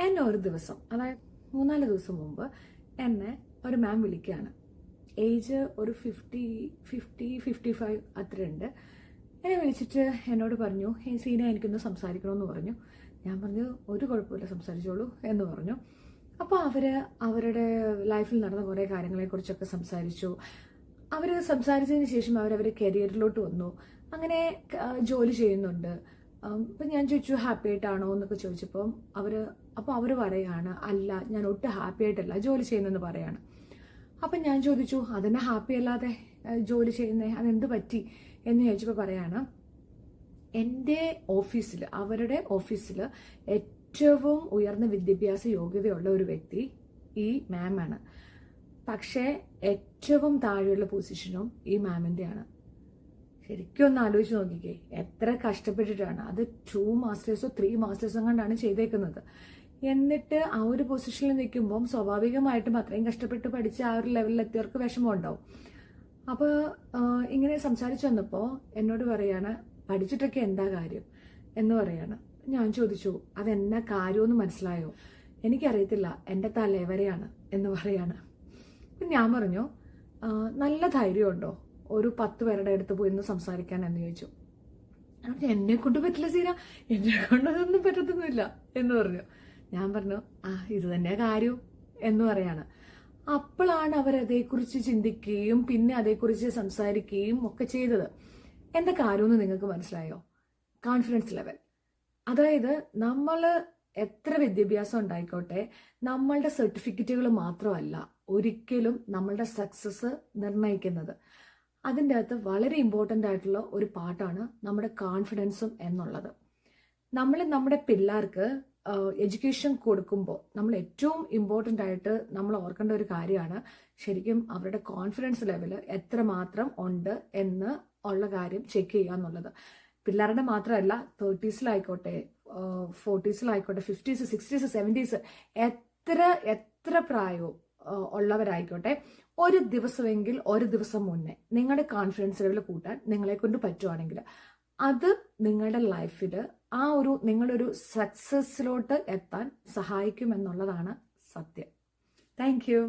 എന്നെ ഒരു ദിവസം, അതായത് 3-4 ദിവസം മുമ്പ് എന്നെ ഒരു മാം വിളിക്കുകയാണ്. ഏജ് ഒരു 50-55 അത്രയുണ്ട്. എന്നെ വിളിച്ചിട്ട് എന്നോട് പറഞ്ഞു, സീന എനിക്കൊന്ന് സംസാരിക്കണമെന്ന് പറഞ്ഞു. ഞാൻ പറഞ്ഞു ഒരു കുഴപ്പമില്ല, സംസാരിച്ചോളൂ എന്ന് പറഞ്ഞു. അപ്പോൾ അവരുടെ ലൈഫിൽ നടന്ന കുറേ കാര്യങ്ങളെക്കുറിച്ചൊക്കെ സംസാരിച്ചു. അവർ സംസാരിച്ചതിന് ശേഷം അവരവരുടെ കരിയറിലോട്ട് വന്നു. അങ്ങനെ ജോലി ചെയ്യുന്നുണ്ട്. അപ്പം ഞാൻ ചോദിച്ചു ഹാപ്പി ആയിട്ടാണോ എന്നൊക്കെ ചോദിച്ചപ്പോൾ അവർ പറയാണ്, അല്ല ഞാൻ ഒട്ടും ഹാപ്പി ആയിട്ടല്ല ജോലി ചെയ്യുന്നതെന്ന് പറയാണ്. അപ്പം ഞാൻ ചോദിച്ചു അതെന്നെ ഹാപ്പി അല്ലാതെ ജോലി ചെയ്യുന്നേ, അതെന്ത് പറ്റി എന്ന് ചോദിച്ചപ്പോൾ പറയാണ്, എൻ്റെ ഓഫീസിൽ, അവരുടെ ഓഫീസിൽ ഏറ്റവും ഉയർന്ന വിദ്യാഭ്യാസ യോഗ്യതയുള്ള ഒരു വ്യക്തി ഈ മാമാണ്. പക്ഷേ ഏറ്റവും താഴെയുള്ള പൊസിഷനും ഈ മാമിൻ്റെയാണ്. ശരിക്കും ഒന്ന് ആലോചിച്ച് നോക്കിക്കേ, എത്ര കഷ്ടപ്പെട്ടിട്ടാണ്. അത് 2 മാസ്റ്റേഴ്സോ 3 മാസ്റ്റേഴ്സോ കൊണ്ടാണ് ചെയ്തേക്കുന്നത്. എന്നിട്ട് ആ ഒരു പൊസിഷനിൽ നിൽക്കുമ്പം സ്വാഭാവികമായിട്ടും അത്രയും കഷ്ടപ്പെട്ട് പഠിച്ച് ആ ഒരു ലെവലിൽ എത്തിയവർക്ക് വിഷമം ഉണ്ടാവും. അപ്പോൾ ഇങ്ങനെ സംസാരിച്ചു വന്നപ്പോൾ എന്നോട് പറയാണ്, പഠിച്ചിട്ടൊക്കെ എന്താ കാര്യം എന്ന് പറയാണ്. ഞാൻ ചോദിച്ചു അതെന്നാ കാര്യമെന്ന് മനസ്സിലായോ? എനിക്കറിയത്തില്ല, എൻ്റെ തലവരെയാണ് എന്ന് പറയാണ്. ഞാൻ പറഞ്ഞു നല്ല ധൈര്യമുണ്ടോ ഒരു 10 പേരുടെ അടുത്ത് പോയി ഇന്ന് സംസാരിക്കാൻ എന്ന് ചോദിച്ചു. എന്നെ കൊണ്ട് പറ്റില്ല സീന, എന്നെ കൊണ്ടതൊന്നും പറ്റത്തൊന്നുമില്ല എന്ന് പറഞ്ഞു. ഞാൻ പറഞ്ഞു ഇത് തന്നെ കാര്യം എന്ന് പറയാണ്. അപ്പോഴാണ് അവരതേക്കുറിച്ച് ചിന്തിക്കുകയും പിന്നെ അതേക്കുറിച്ച് സംസാരിക്കുകയും ഒക്കെ ചെയ്തത്. എന്താ കാര്യമെന്ന് നിങ്ങൾക്ക് മനസ്സിലായോ? Confidence level. അതായത് നമ്മൾ എത്ര വിദ്യാഭ്യാസം ഉണ്ടായിക്കോട്ടെ, നമ്മളുടെ സർട്ടിഫിക്കറ്റുകൾ മാത്രമല്ല ഒരിക്കലും നമ്മളുടെ സക്സസ് നിർണ്ണയിക്കുന്നത്. അതിൻ്റെ അകത്ത് വളരെ ഇമ്പോർട്ടൻ്റ് ആയിട്ടുള്ള ഒരു പാർട്ടാണ് നമ്മുടെ കോൺഫിഡൻസും എന്നുള്ളത്. നമ്മുടെ പിള്ളേർക്ക് എഡ്യൂക്കേഷൻ കൊടുക്കുമ്പോൾ നമ്മൾ ഏറ്റവും ഇമ്പോർട്ടൻ്റ് ആയിട്ട് നമ്മൾ ഓർക്കേണ്ട ഒരു കാര്യമാണ് ശരിക്കും അവരുടെ കോൺഫിഡൻസ് ലെവൽ എത്രമാത്രം ഉണ്ട് എന്ന് ഉള്ള കാര്യം ചെക്ക് ചെയ്യുക എന്നുള്ളത്. പിള്ളേരുടെ മാത്രമല്ല, 30s-ലായിക്കോട്ടെ, 40s-ലായിക്കോട്ടെ, 50s, 60s, 70s, എത്ര പ്രായവും ഉള്ളവരായിക്കോട്ടെ, ഒരു ദിവസം മുന്നേ നിങ്ങളുടെ കോൺഫിഡൻസ് ലെവൽ കൂട്ടാൻ നിങ്ങളെ കൊണ്ട് പറ്റുവാണെങ്കിൽ അത് നിങ്ങളുടെ ലൈഫിൽ നിങ്ങളൊരു സക്സസ്സിലോട്ട് എത്താൻ സഹായിക്കും എന്നുള്ളതാണ് സത്യം. Thank you.